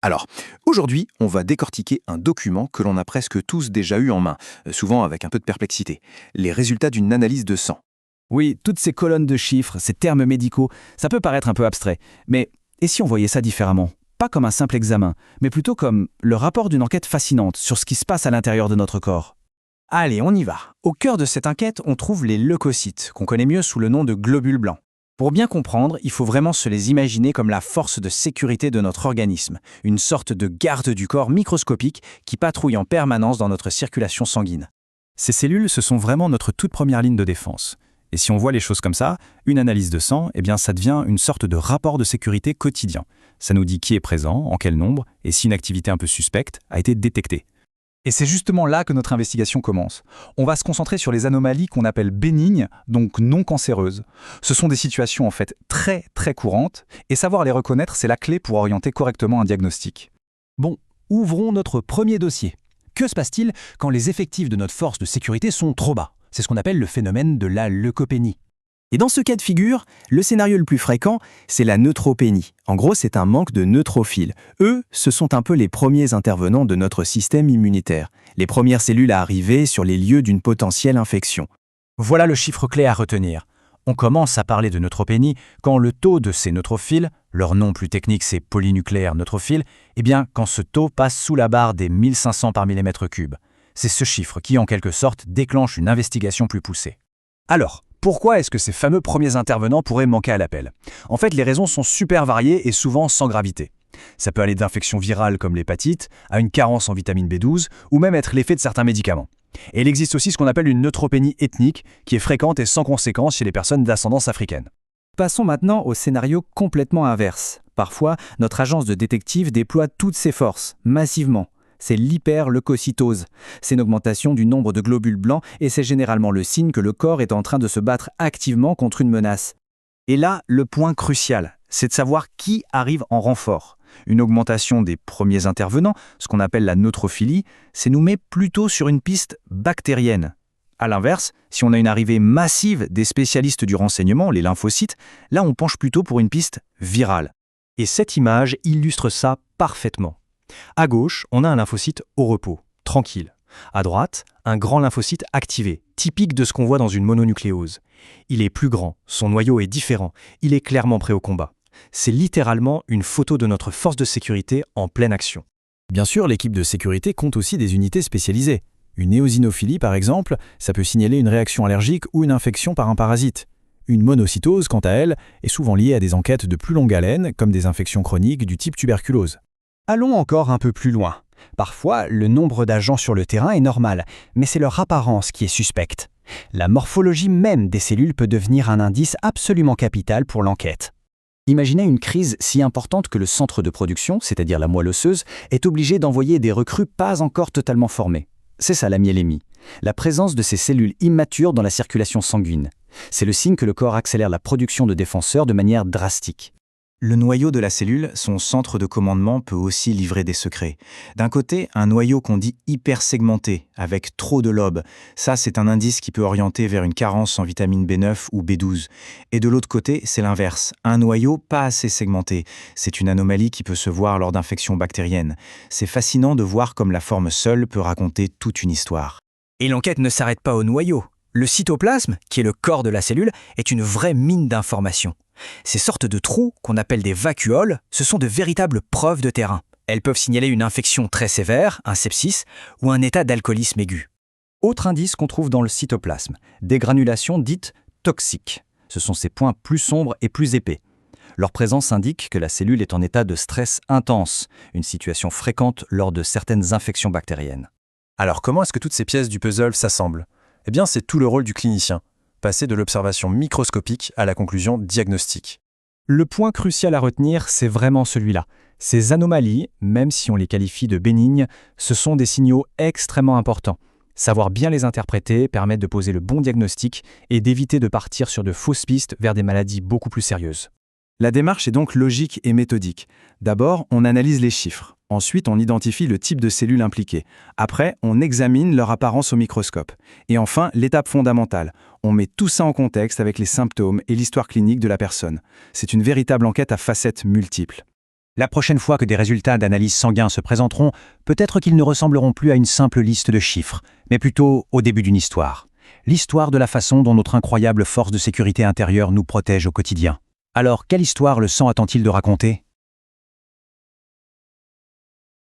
Alors, aujourd'hui, on va décortiquer un document que l'on a presque tous déjà eu en main, souvent avec un peu de perplexité. Les résultats d'une analyse de sang. Oui, toutes ces colonnes de chiffres, ces termes médicaux, ça peut paraître un peu abstrait. Mais et si on voyait ça différemment? Pas comme un simple examen, mais plutôt comme le rapport d'une enquête fascinante sur ce qui se passe à l'intérieur de notre corps. Allez, on y va. Au cœur de cette enquête, on trouve les leucocytes, qu'on connaît mieux sous le nom de globules blancs. Pour bien comprendre, il faut vraiment se les imaginer comme la force de sécurité de notre organisme, une sorte de garde du corps microscopique qui patrouille en permanence dans notre circulation sanguine. Ces cellules, ce sont vraiment notre toute première ligne de défense. Et si on voit les choses comme ça, une analyse de sang, eh bien ça devient une sorte de rapport de sécurité quotidien. Ça nous dit qui est présent, en quel nombre, et si une activité un peu suspecte a été détectée. Et c'est justement là que notre investigation commence. On va se concentrer sur les anomalies qu'on appelle bénignes, donc non cancéreuses. Ce sont des situations en fait très courantes, et savoir les reconnaître, c'est la clé pour orienter correctement un diagnostic. Bon, ouvrons notre premier dossier. Que se passe-t-il quand les effectifs de notre force de sécurité sont trop bas? C'est ce qu'on appelle le phénomène de la leucopénie. Et dans ce cas de figure, le scénario le plus fréquent, c'est la neutropénie. En gros, c'est un manque de neutrophiles. Eux, ce sont un peu les premiers intervenants de notre système immunitaire, les premières cellules à arriver sur les lieux d'une potentielle infection. Voilà le chiffre clé à retenir. On commence à parler de neutropénie quand le taux de ces neutrophiles, leur nom plus technique c'est polynucléaire neutrophiles, eh bien quand ce taux passe sous la barre des 1500 par millimètre cube. C'est ce chiffre qui, en quelque sorte, déclenche une investigation plus poussée. Alors, pourquoi est-ce que ces fameux premiers intervenants pourraient manquer à l'appel? En fait, les raisons sont super variées et souvent sans gravité. Ça peut aller d'infections virales comme l'hépatite, à une carence en vitamine B12, ou même être l'effet de certains médicaments. Et il existe aussi ce qu'on appelle une neutropénie ethnique, qui est fréquente et sans conséquence chez les personnes d'ascendance africaine. Passons maintenant au scénario complètement inverse. Parfois, notre agence de détective déploie toutes ses forces, massivement. C'est l'hyperleucocytose. C'est une augmentation du nombre de globules blancs et c'est généralement le signe que le corps est en train de se battre activement contre une menace. Et là, le point crucial, c'est de savoir qui arrive en renfort. Une augmentation des premiers intervenants, ce qu'on appelle la neutrophilie, c'est nous met plutôt sur une piste bactérienne. A l'inverse, si on a une arrivée massive des spécialistes du renseignement, les lymphocytes, là on penche plutôt pour une piste virale. Et cette image illustre ça parfaitement. À gauche, on a un lymphocyte au repos, tranquille. À droite, un grand lymphocyte activé, typique de ce qu'on voit dans une mononucléose. Il est plus grand, son noyau est différent, il est clairement prêt au combat. C'est littéralement une photo de notre force de sécurité en pleine action. Bien sûr, l'équipe de sécurité compte aussi des unités spécialisées. Une éosinophilie, par exemple, ça peut signaler une réaction allergique ou une infection par un parasite. Une monocytose, quant à elle, est souvent liée à des enquêtes de plus longue haleine, comme des infections chroniques du type tuberculose. Allons encore un peu plus loin. Parfois, le nombre d'agents sur le terrain est normal, mais c'est leur apparence qui est suspecte. La morphologie même des cellules peut devenir un indice absolument capital pour l'enquête. Imaginez une crise si importante que le centre de production, c'est-à-dire la moelle osseuse, est obligé d'envoyer des recrues pas encore totalement formées. C'est ça la myélémie, la présence de ces cellules immatures dans la circulation sanguine. C'est le signe que le corps accélère la production de défenseurs de manière drastique. Le noyau de la cellule, son centre de commandement, peut aussi livrer des secrets. D'un côté, un noyau qu'on dit hypersegmenté, avec trop de lobes. Ça, c'est un indice qui peut orienter vers une carence en vitamine B9 ou B12. Et de l'autre côté, c'est l'inverse. Un noyau pas assez segmenté. C'est une anomalie qui peut se voir lors d'infections bactériennes. C'est fascinant de voir comme la forme seule peut raconter toute une histoire. Et l'enquête ne s'arrête pas au noyau. Le cytoplasme, qui est le corps de la cellule, est une vraie mine d'informations. Ces sortes de trous, qu'on appelle des vacuoles, ce sont de véritables preuves de terrain. Elles peuvent signaler une infection très sévère, un sepsis, ou un état d'alcoolisme aigu. Autre indice qu'on trouve dans le cytoplasme, des granulations dites toxiques. Ce sont ces points plus sombres et plus épais. Leur présence indique que la cellule est en état de stress intense, une situation fréquente lors de certaines infections bactériennes. Alors comment est-ce que toutes ces pièces du puzzle s'assemblent? Eh bien, c'est tout le rôle du clinicien. Passer de l'observation microscopique à la conclusion diagnostique. Le point crucial à retenir, c'est vraiment celui-là. Ces anomalies, même si on les qualifie de bénignes, ce sont des signaux extrêmement importants. Savoir bien les interpréter permet de poser le bon diagnostic et d'éviter de partir sur de fausses pistes vers des maladies beaucoup plus sérieuses. La démarche est donc logique et méthodique. D'abord, on analyse les chiffres. Ensuite, on identifie le type de cellules impliquées. Après, on examine leur apparence au microscope. Et enfin, l'étape fondamentale, on met tout ça en contexte avec les symptômes et l'histoire clinique de la personne. C'est une véritable enquête à facettes multiples. La prochaine fois que des résultats d'analyse sanguin se présenteront, peut-être qu'ils ne ressembleront plus à une simple liste de chiffres, mais plutôt au début d'une histoire. L'histoire de la façon dont notre incroyable force de sécurité intérieure nous protège au quotidien. Alors, quelle histoire le sang attend-il de raconter ?